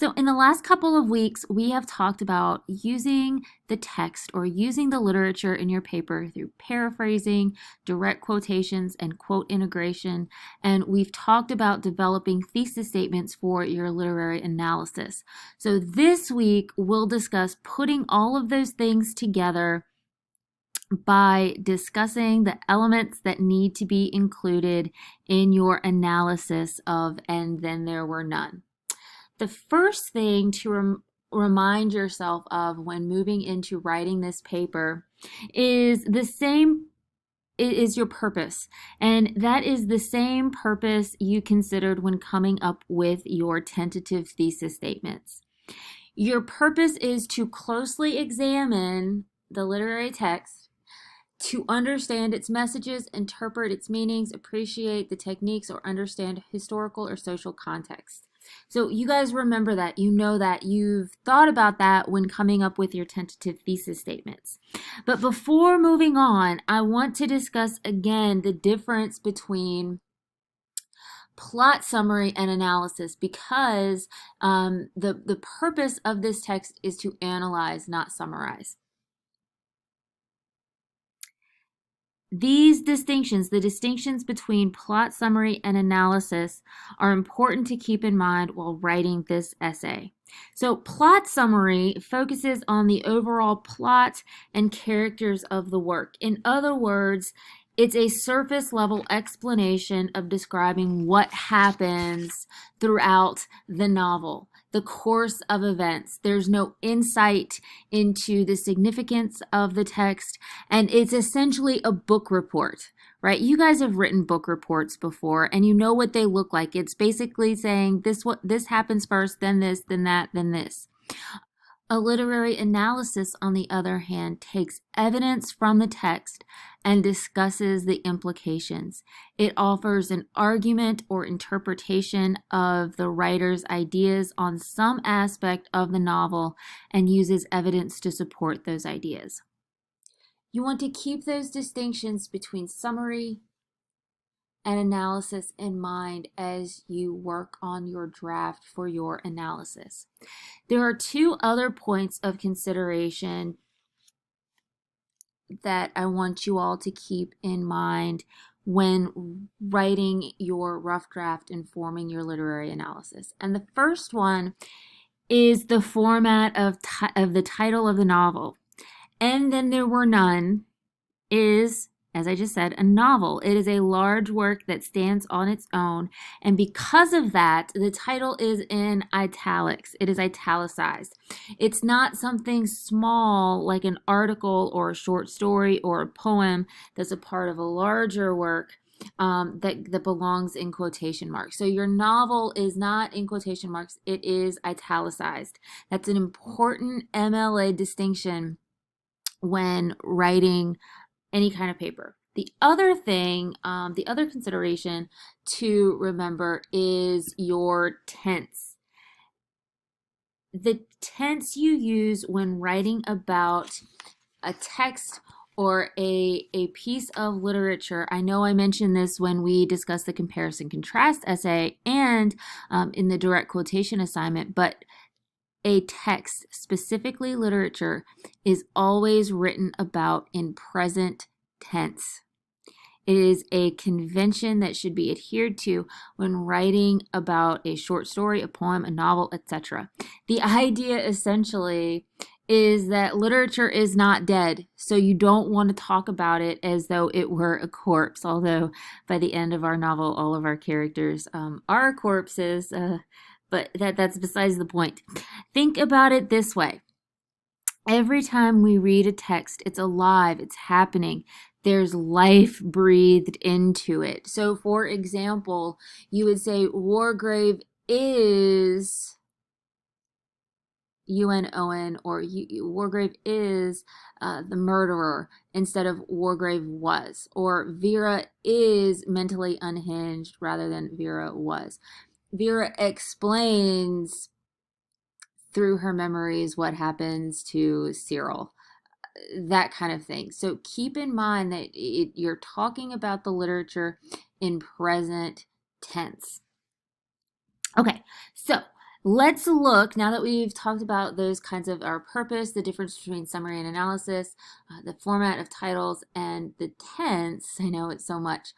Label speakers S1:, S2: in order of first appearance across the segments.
S1: So in the last couple of weeks, we have talked about using the text or using the literature in your paper through paraphrasing, direct quotations, and quote integration. And we've talked about developing thesis statements for your literary analysis. So this week, we'll discuss putting all of those things together by discussing the elements that need to be included in your analysis of "And Then There Were None." The first thing to remind yourself of when moving into writing this paper is your purpose. And that is the same purpose you considered when coming up with your tentative thesis statements. Your purpose is to closely examine the literary text, to understand its messages, interpret its meanings, appreciate the techniques, or understand historical or social context. So you guys remember that, you know that, you've thought about that when coming up with your tentative thesis statements. But before moving on, I want to discuss again the difference between plot summary and analysis, because the purpose of this text is to analyze, not summarize. These distinctions, the distinctions between plot summary and analysis, are important to keep in mind while writing this essay. So plot summary focuses on the overall plot and characters of the work. In other words, it's a surface level explanation of describing what happens throughout the novel, the course of events. There's no insight into the significance of the text, and it's essentially a book report, right? You guys have written book reports before, and you know what they look like. It's basically saying this happens first, then this, then that, then this. A literary analysis, on the other hand, takes evidence from the text and discusses the implications. It offers an argument or interpretation of the writer's ideas on some aspect of the novel and uses evidence to support those ideas. You want to keep those distinctions between summary and analysis in mind as you work on your draft for your analysis. There are two other points of consideration that I want you all to keep in mind when writing your rough draft and forming your literary analysis. And the first one is the format of the title of the novel. And Then There Were None is, as I just said, a novel. It is a large work that stands on its own, and because of that, the title is in italics. It is italicized. It's not something small like an article or a short story or a poem that's a part of a larger work that belongs in quotation marks. So your novel is not in quotation marks, it is italicized. That's an important MLA distinction when writing any kind of paper. The other thing, the other consideration to remember is your tense. The tense you use when writing about a text or a piece of literature. I know I mentioned this when we discussed the comparison contrast essay and in the direct quotation assignment, but a text, specifically literature, is always written about in present tense. It is a convention that should be adhered to when writing about a short story, a poem, a novel, etc. The idea essentially is that literature is not dead, so you don't want to talk about it as though it were a corpse, although by the end of our novel, all of our characters are corpses, but that's besides the point. Think about it this way. Every time we read a text, it's alive, it's happening. There's life breathed into it. So, for example, you would say Wargrave is UNON, or Wargrave is the murderer instead of Wargrave was, or Vera is mentally unhinged rather than Vera was. Vera explains through her memories what happens to Cyril, that kind of thing. So keep in mind that you're talking about the literature in present tense. Okay, so Let's look, now that we've talked about those kinds of our purpose, the difference between summary and analysis, the format of titles, and the tense. I know it's so much.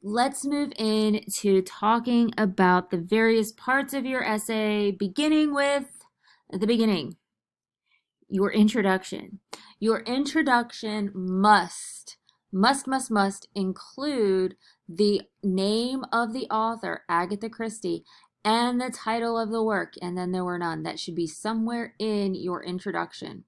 S1: Let's move into talking about the various parts of your essay, beginning with the beginning, your introduction. Your introduction must include the name of the author, Agatha Christie, and the title of the work, and then there were none. That should be somewhere in your introduction.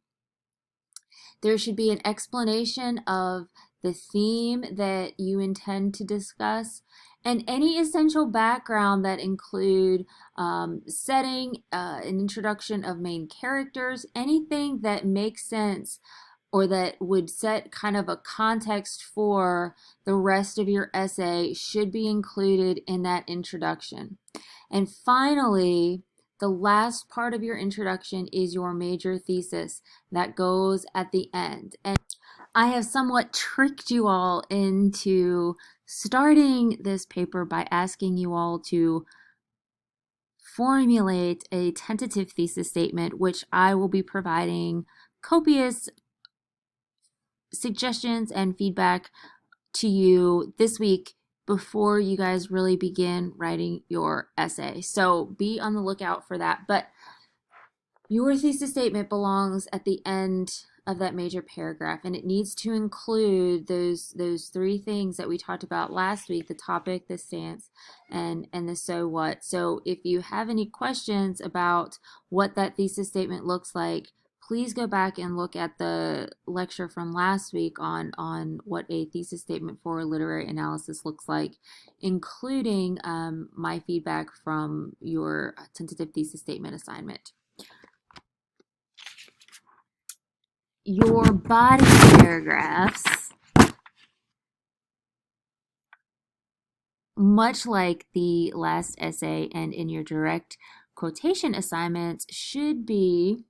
S1: There should be an explanation of the theme that you intend to discuss, and any essential background that include setting, an introduction of main characters, anything that makes sense or that would set kind of a context for the rest of your essay should be included in that introduction. And finally, the last part of your introduction is your major thesis that goes at the end. And I have somewhat tricked you all into starting this paper by asking you all to formulate a tentative thesis statement, which I will be providing copious suggestions and feedback to you this week before you guys really begin writing your essay. So be on the lookout for that. But your thesis statement belongs at the end of that major paragraph, and it needs to include those three things that we talked about last week: the topic, the stance, and the so what. So if you have any questions about what that thesis statement looks like, please go back and look at the lecture from last week on what a thesis statement for literary analysis looks like, including my feedback from your tentative thesis statement assignment. Your body paragraphs, much like the last essay and in your direct quotation assignments, should be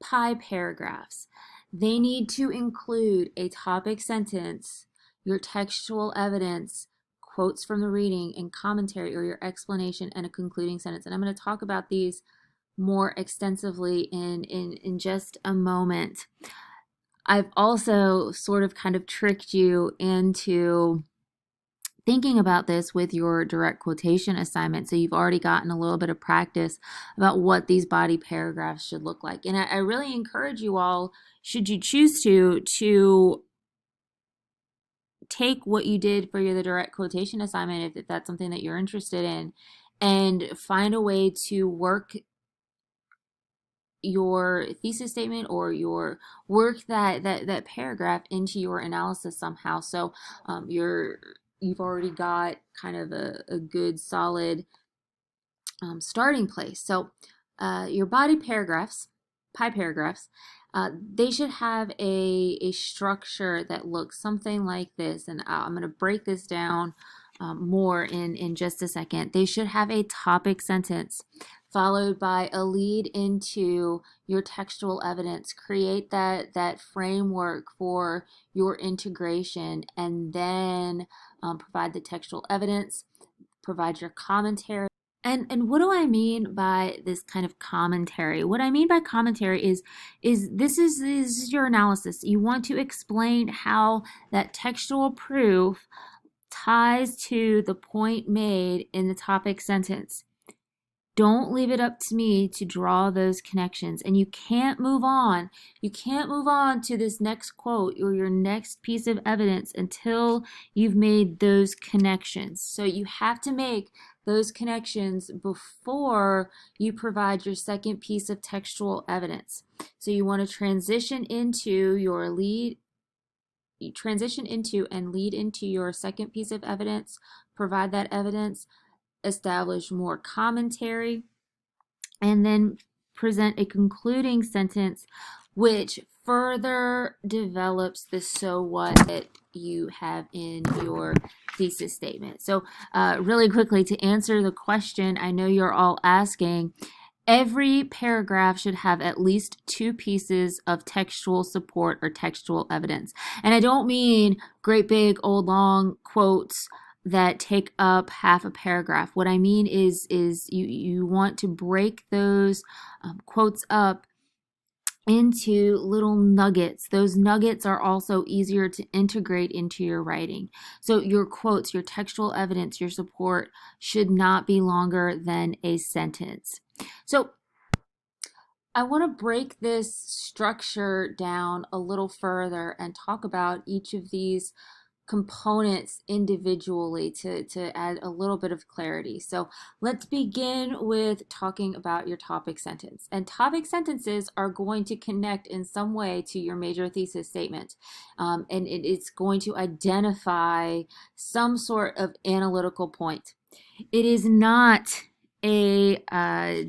S1: pie paragraphs. They need to include a topic sentence, your textual evidence, quotes from the reading and commentary or your explanation, and a concluding sentence. And I'm going to talk about these more extensively in just a moment. I've also sort of kind of tricked you into thinking about this with your direct quotation assignment, so you've already gotten a little bit of practice about what these body paragraphs should look like. And I really encourage you all, should you choose to take what you did for the direct quotation assignment, if that's something that you're interested in, and find a way to work your thesis statement or your work that paragraph into your analysis somehow. So you've already got kind of a good solid starting place. So your body paragraphs, pie paragraphs, they should have a structure that looks something like this. And I'm going to break this down more in just a second. They should have a topic sentence followed by a lead into your textual evidence. Create that framework for your integration, and then provide the textual evidence, provide your commentary. And what do I mean by this kind of commentary? What I mean by commentary is this is your analysis. You want to explain how that textual proof ties to the point made in the topic sentence. Don't leave it up to me to draw those connections. And you can't move on. You can't move on to this next quote or your next piece of evidence until you've made those connections. So you have to make those connections before you provide your second piece of textual evidence. So you want to transition into your lead, transition into and lead into your second piece of evidence, provide that evidence, establish more commentary, and then present a concluding sentence which further develops the so what that you have in your thesis statement. So really quickly, to answer the question I know you're all asking, every paragraph should have at least two pieces of textual support or textual evidence. And I don't mean great big old long quotes that take up half a paragraph. What I mean is you want to break those quotes up into little nuggets. Those nuggets are also easier to integrate into your writing. So your quotes, your textual evidence, your support should not be longer than a sentence. So I want to break this structure down a little further and talk about each of these components individually to add a little bit of clarity. So let's begin with talking about your topic sentence. And topic sentences are going to connect in some way to your major thesis statement. And it's going to identify some sort of analytical point. It is not a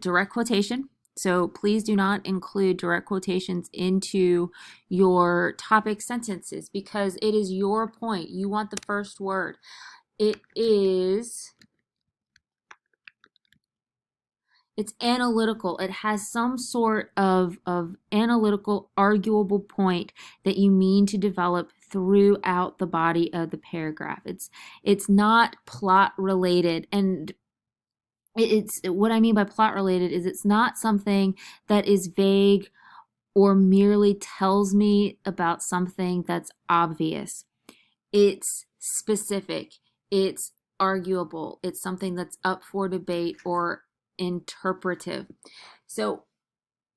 S1: direct quotation. So please do not include direct quotations into your topic sentences because it is your point. You want the first word. It's analytical. It has some sort of analytical, arguable point that you mean to develop throughout the body of the paragraph. It's not plot related, and it's what I mean by plot related is it's not something that is vague or merely tells me about something that's obvious. It's specific, it's arguable, it's something that's up for debate or interpretive. So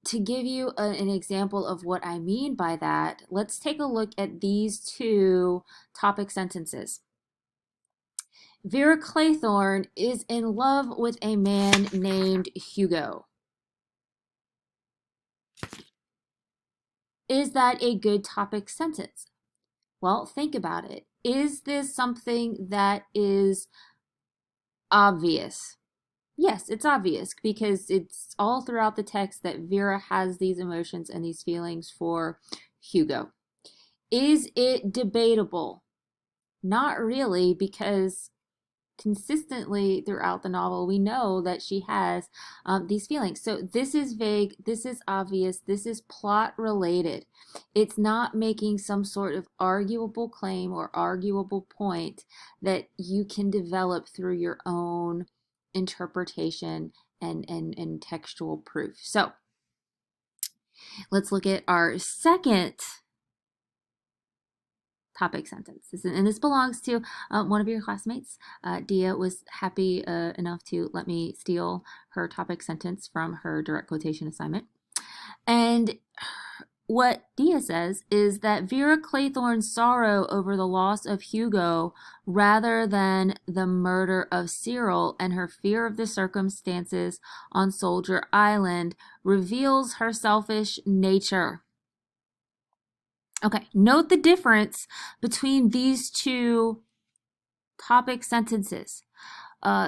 S1: to give you an example of what I mean by that, let's take a look at these two topic sentences. Vera Claythorne is in love with a man named Hugo. Is that a good topic sentence? Well, think about it. Is this something that is obvious? Yes, it's obvious because it's all throughout the text that Vera has these emotions and these feelings for Hugo. Is it debatable? Not really, because consistently throughout the novel we know that she has these feelings. So this is vague, this is obvious, this is plot related. It's not making some sort of arguable claim or arguable point that you can develop through your own interpretation and textual proof. So let's look at our second topic sentence. And this belongs to one of your classmates. Dia was happy enough to let me steal her topic sentence from her direct quotation assignment. And what Dia says is that Vera Claythorne's sorrow over the loss of Hugo rather than the murder of Cyril and her fear of the circumstances on Soldier Island reveals her selfish nature. Okay, note the difference between these two topic sentences.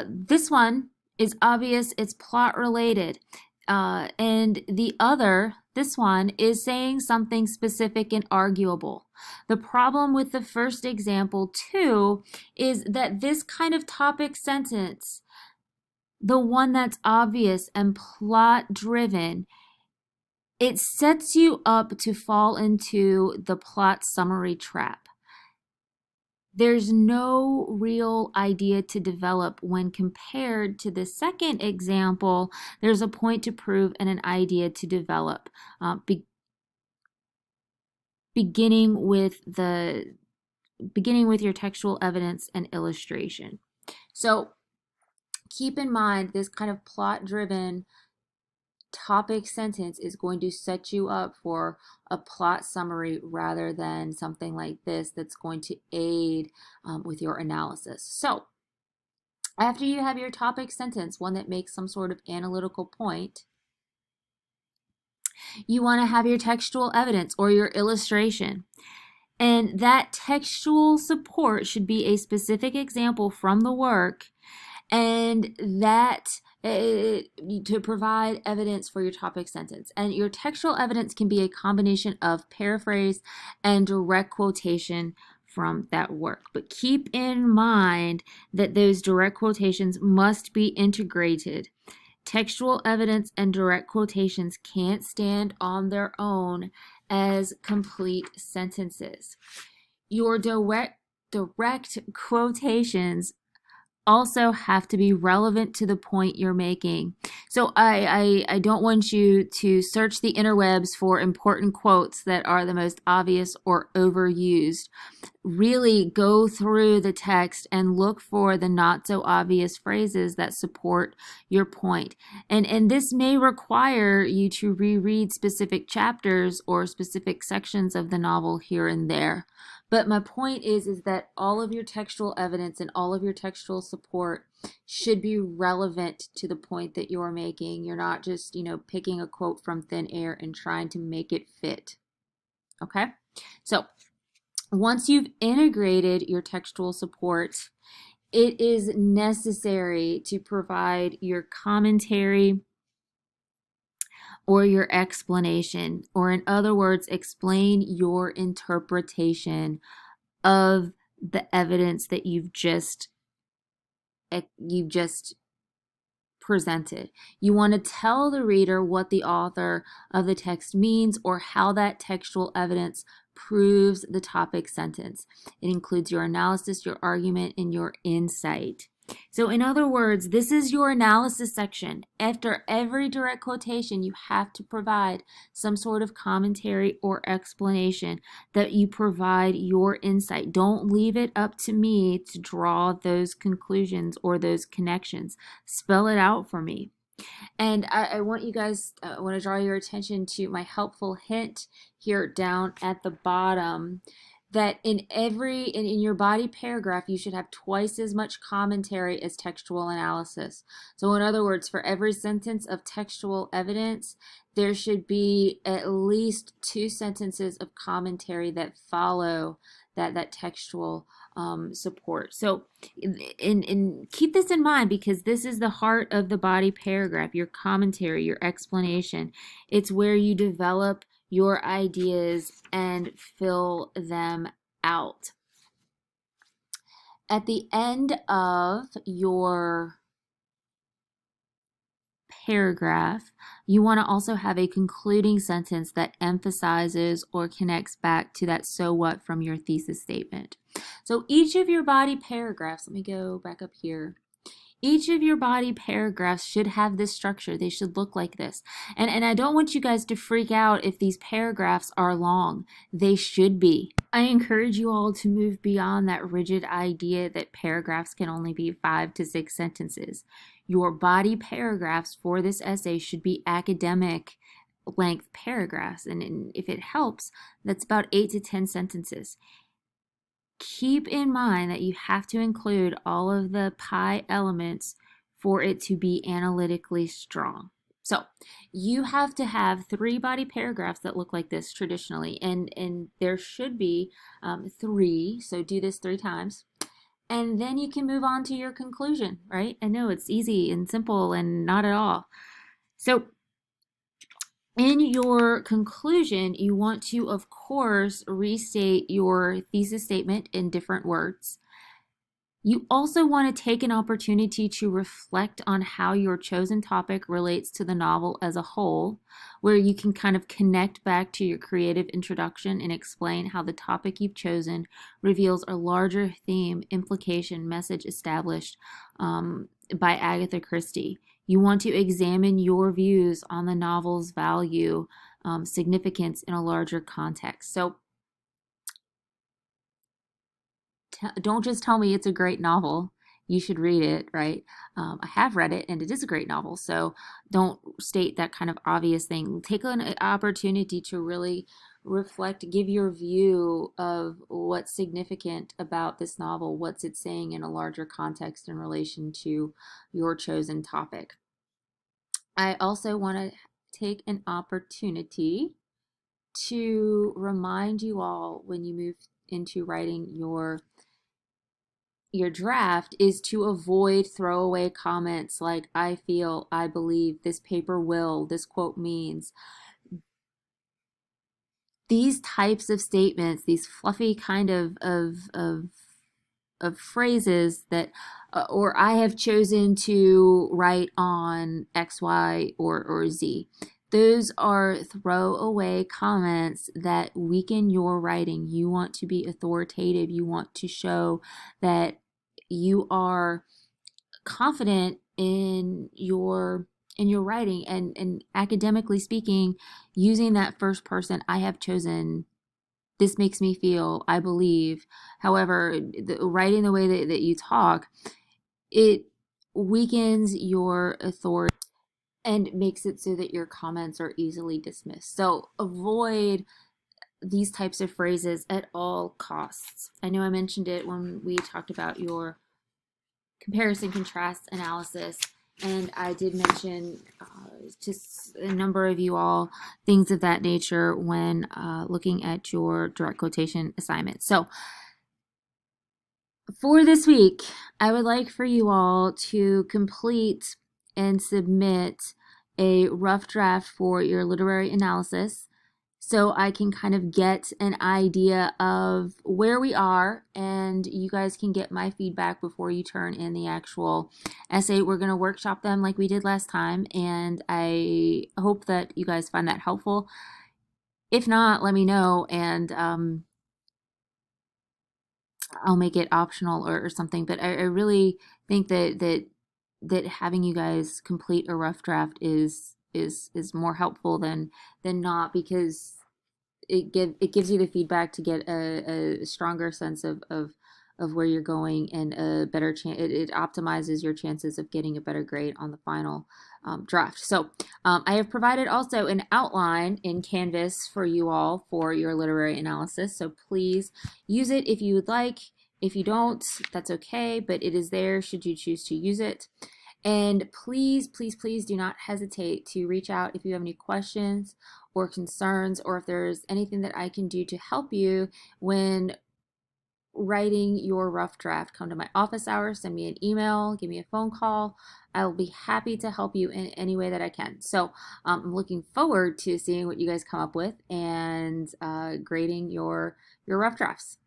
S1: This one is obvious, it's plot related. And the other, this one, is saying something specific and arguable. The problem with the first example, too, is that this kind of topic sentence, the one that's obvious and plot driven, it sets you up to fall into the plot summary trap. There's no real idea to develop when compared to the second example. There's a point to prove and an idea to develop, beginning with your textual evidence and illustration. So keep in mind this kind of plot-driven topic sentence is going to set you up for a plot summary rather than something like this that's going to aid with your analysis. So after you have your topic sentence, one that makes some sort of analytical point, you want to have your textual evidence or your illustration. And that textual support should be a specific example from the work, and that to provide evidence for your topic sentence. And your textual evidence can be a combination of paraphrase and direct quotation from that work. But keep in mind that those direct quotations must be integrated. Textual evidence and direct quotations can't stand on their own as complete sentences. Your direct direct quotations also have to be relevant to the point you're making. So I don't want you to search the interwebs for important quotes that are the most obvious or overused. Really go through the text and look for the not so obvious phrases that support your point. And this may require you to reread specific chapters or specific sections of the novel here and there. But my point is that all of your textual evidence and all of your textual support should be relevant to the point that you're making. You're not just, picking a quote from thin air and trying to make it fit. Okay? So, once you've integrated your textual support, it is necessary to provide your commentary or your explanation, or in other words, explain your interpretation of the evidence that you've just presented. You want to tell the reader what the author of the text means or how that textual evidence proves the topic sentence. It includes your analysis, your argument, and your insight. So in other words, this is your analysis section. After every direct quotation, you have to provide some sort of commentary or explanation that you provide your insight. Don't leave it up to me to draw those conclusions or those connections. Spell it out for me. And I want you guys, I want to draw your attention to my helpful hint here down at the bottom, that in your body paragraph, you should have twice as much commentary as textual analysis. So in other words, for every sentence of textual evidence, there should be at least 2 sentences of commentary that follow that textual support. So and keep this in mind, because this is the heart of the body paragraph, your commentary, your explanation. It's where you develop your ideas and fill them out. At the end of your paragraph, you want to also have a concluding sentence that emphasizes or connects back to that so what from your thesis statement. So each of your body paragraphs, let me go back up here. Each of your body paragraphs should have this structure. They should look like this. And I don't want you guys to freak out if these paragraphs are long. They should be. I encourage you all to move beyond that rigid idea that paragraphs can only be 5 to 6 sentences. Your body paragraphs for this essay should be academic length paragraphs. And if it helps, that's about 8 to 10 sentences. Keep in mind that you have to include all of the PI elements for it to be analytically strong. So you have to have 3 body paragraphs that look like this traditionally, and there should be 3, so do this 3 times. And then you can move on to your conclusion, right? I know it's easy and simple and not at all. So in your conclusion, you want to, of course, restate your thesis statement in different words. You also want to take an opportunity to reflect on how your chosen topic relates to the novel as a whole, where you can kind of connect back to your creative introduction and explain how the topic you've chosen reveals a larger theme, implication, message established by Agatha Christie. You want to examine your views on the novel's value, significance in a larger context. So don't just tell me it's a great novel. You should read it, right? I have read it, and it is a great novel. So don't state that kind of obvious thing. Take an opportunity to really reflect, give your view of what's significant about this novel, what's it saying in a larger context in relation to your chosen topic. I also want to take an opportunity to remind you all, when you move into writing your draft, is to avoid throwaway comments like I feel, I believe, this paper will, this quote means. These types of statements, these fluffy kind of phrases that, or I have chosen to write on X, Y, or Z. those are throwaway comments that weaken your writing. You want to be authoritative. You want to show that you are confident in your writing, and academically speaking, using that first person, I have chosen, this makes me feel, I believe. However, writing the way that you talk, it weakens your authority and makes it so that your comments are easily dismissed. So avoid these types of phrases at all costs. I know I mentioned it when we talked about your comparison contrast analysis, and I did mention just a number of you all things of that nature when looking at your direct quotation assignment. So for this week, I would like for you all to complete and submit a rough draft for your literary analysis, so I can kind of get an idea of where we are, and you guys can get my feedback before you turn in the actual essay. We're going to workshop them like we did last time, and I hope that you guys find that helpful. If not, let me know, and I'll make it optional or something. But I really think that having you guys complete a rough draft is more helpful than not, because it gives you the feedback to get a stronger sense of where you're going, and a better chance. It optimizes your chances of getting a better grade on the final draft. So I have provided also an outline in Canvas for you all for your literary analysis. So please use it if you would like. If you don't, that's okay, but it is there should you choose to use it. And please, please, please do not hesitate to reach out if you have any questions or concerns, or if there's anything that I can do to help you when writing your rough draft. Come to my office hours, send me an email, give me a phone call. I will be happy to help you in any way that I can. So I'm looking forward to seeing what you guys come up with and grading your rough drafts.